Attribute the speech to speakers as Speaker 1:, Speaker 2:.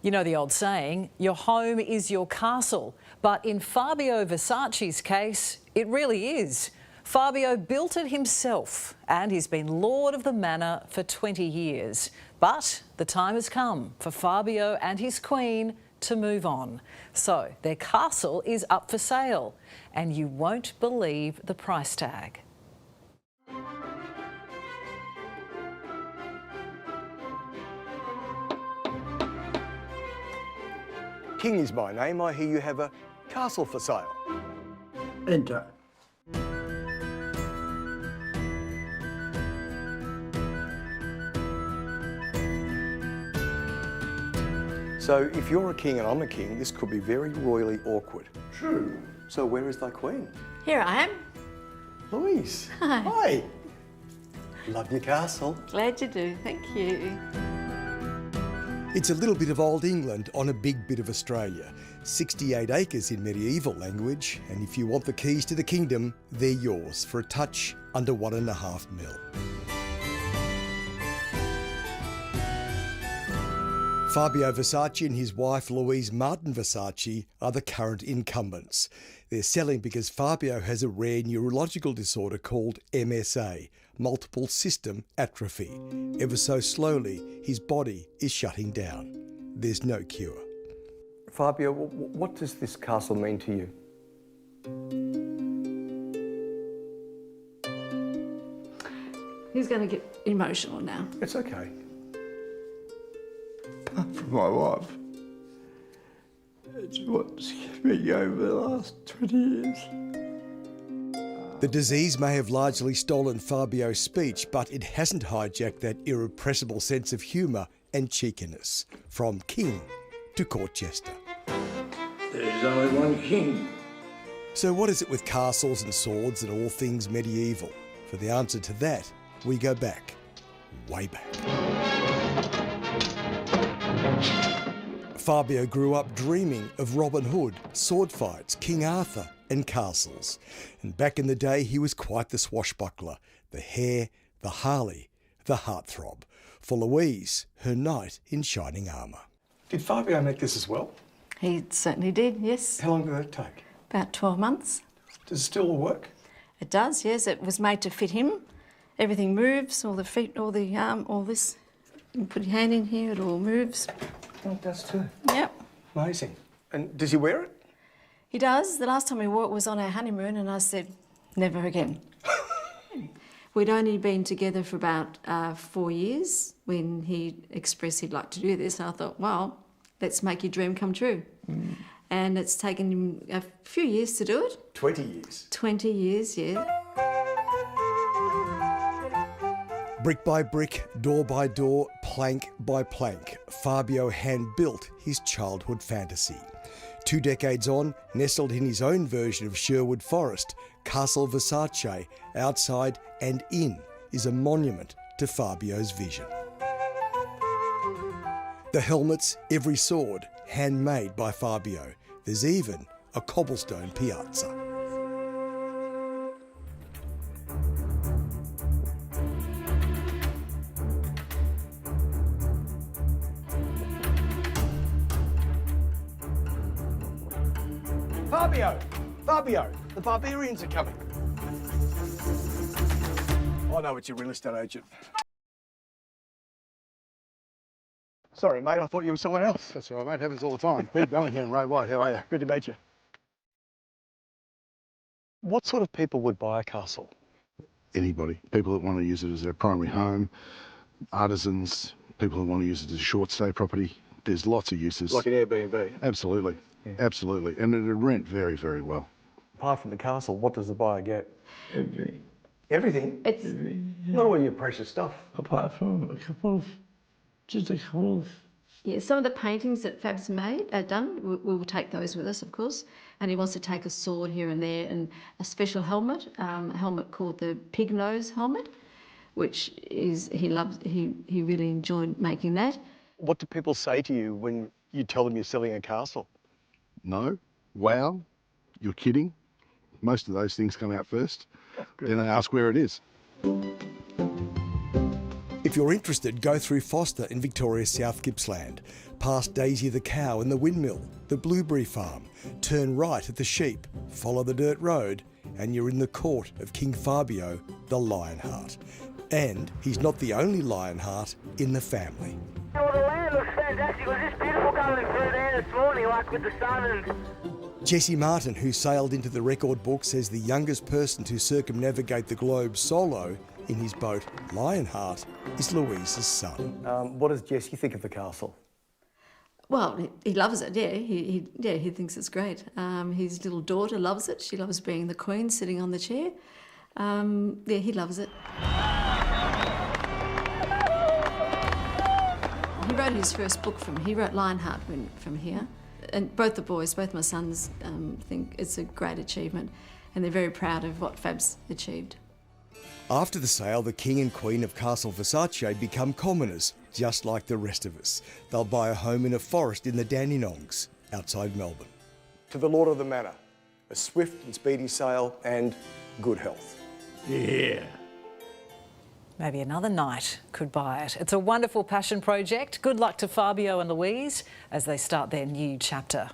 Speaker 1: You know the old saying, your home is your castle. But in Fabio Versace's case, it really is. Fabio built it himself and he's been lord of the manor for 20 years. But the time has come for Fabio and his queen to move on. So their castle is up for sale and you won't believe the price tag.
Speaker 2: King is my name. I hear you have a castle for sale.
Speaker 3: Enter.
Speaker 2: So if you're a king and I'm a king, this could be very royally awkward.
Speaker 3: True.
Speaker 2: So where is thy queen?
Speaker 4: Here I am.
Speaker 2: Louise.
Speaker 4: Hi.
Speaker 2: Hi. Love your castle.
Speaker 4: Glad you do, thank you.
Speaker 2: It's a little bit of old England on a big bit of Australia. 68 acres in medieval language, and if you want the keys to the kingdom, they're yours for a touch under $1.5 million. Fabio Versace and his wife Louise Martin Versace are the current incumbents. They're selling because Fabio has a rare neurological disorder called MSA, multiple system atrophy. Ever so slowly, his body is shutting down. There's no cure. Fabio, what does this castle mean to you?
Speaker 4: He's going to get emotional now.
Speaker 2: It's okay.
Speaker 3: From my wife. It's what's kept me over the last 20 years.
Speaker 2: The disease may have largely stolen Fabio's speech, but it hasn't hijacked that irrepressible sense of humour and cheekiness. From king to court jester.
Speaker 3: There's only one king.
Speaker 2: So what is it with castles and swords and all things medieval? For the answer to that, we go back, way back. Fabio grew up dreaming of Robin Hood, sword fights, King Arthur and castles. And back in the day, he was quite the swashbuckler, the hare, the Harley, the heartthrob. For Louise, her knight in shining armour. Did Fabio make this as well?
Speaker 4: He certainly did, yes.
Speaker 2: How long did that take?
Speaker 4: About 12 months.
Speaker 2: Does it still work?
Speaker 4: It does, yes. It was made to fit him. Everything moves, all the feet, all the arm, all this. You put your hand in here, it all moves.
Speaker 2: Oh, it does too.
Speaker 4: Yep.
Speaker 2: Amazing. And does he wear it?
Speaker 4: He does. The last time we wore it was on our honeymoon and I said, never again. We'd only been together for about 4 years when he expressed he'd like to do this. I thought, well, let's make your dream come true. Mm. And it's taken him a few years to do it.
Speaker 2: 20 years?
Speaker 4: 20 years, yeah.
Speaker 2: Brick by brick, door by door, plank by plank, Fabio hand-built his childhood fantasy. 2 decades on, nestled in his own version of Sherwood Forest, Castle Versace, outside and in, is a monument to Fabio's vision. The helmets, every sword, handmade by Fabio. There's even a cobblestone piazza. Fabio, the barbarians are coming. I know it's your real estate agent. Sorry, mate, I thought you were someone else.
Speaker 5: That's all right, mate. Happens all the time. Peter Bellingham, Ray White, how are you?
Speaker 2: Good to meet you. What sort of people would buy a castle?
Speaker 5: Anybody. People that want to use it as their primary home, artisans, people who want to use it as a short stay property. There's lots of uses.
Speaker 2: Like an Airbnb?
Speaker 5: Absolutely. Yeah. Absolutely. And it'll rent very, very well.
Speaker 2: Apart from the castle, what does the buyer get?
Speaker 3: Everything.
Speaker 2: Everything?
Speaker 4: It's
Speaker 2: Not all your precious stuff.
Speaker 3: Apart from just a couple of...
Speaker 4: Yeah, some of the paintings that Fab's done, we'll take those with us, of course. And he wants to take a sword here and there and a special helmet, a helmet called the pig nose helmet, which is, he really enjoyed making that.
Speaker 2: What do people say to you when you tell them you're selling a castle?
Speaker 5: No. Wow. You're kidding. Most of those things come out first. Then they ask where it is.
Speaker 2: If If you're interested, go through Foster in Victoria's South Gippsland, past Daisy the cow and the windmill, the blueberry farm, turn right at the sheep, follow the dirt road, and you're in the court of King Fabio, the Lionheart. And he's not the only Lionheart in the family.
Speaker 6: Well, the land looks fantastic. It was just beautiful coming through there this morning, like with the sun and...
Speaker 2: Jesse Martin, who sailed into the record book, says the youngest person to circumnavigate the globe solo in his boat, Lionheart, is Louise's son.
Speaker 7: What does Jesse think of the castle?
Speaker 4: Well, he loves it, yeah. He thinks it's great. His little daughter loves it. She loves being the queen, sitting on the chair. Yeah, he loves it. He wrote his first book he wrote Lionheart from here. And both the boys, both my sons, think it's a great achievement, and they're very proud of what Fab's achieved.
Speaker 2: After the sale, the King and Queen of Castle Versace become commoners, just like the rest of us. They'll buy a home in a forest in the Dandenongs, outside Melbourne.
Speaker 7: To the Lord of the Manor, a swift and speedy sale and good health.
Speaker 3: Yeah.
Speaker 1: Maybe another knight could buy it. It's a wonderful passion project. Good luck to Fabio and Louise as they start their new chapter.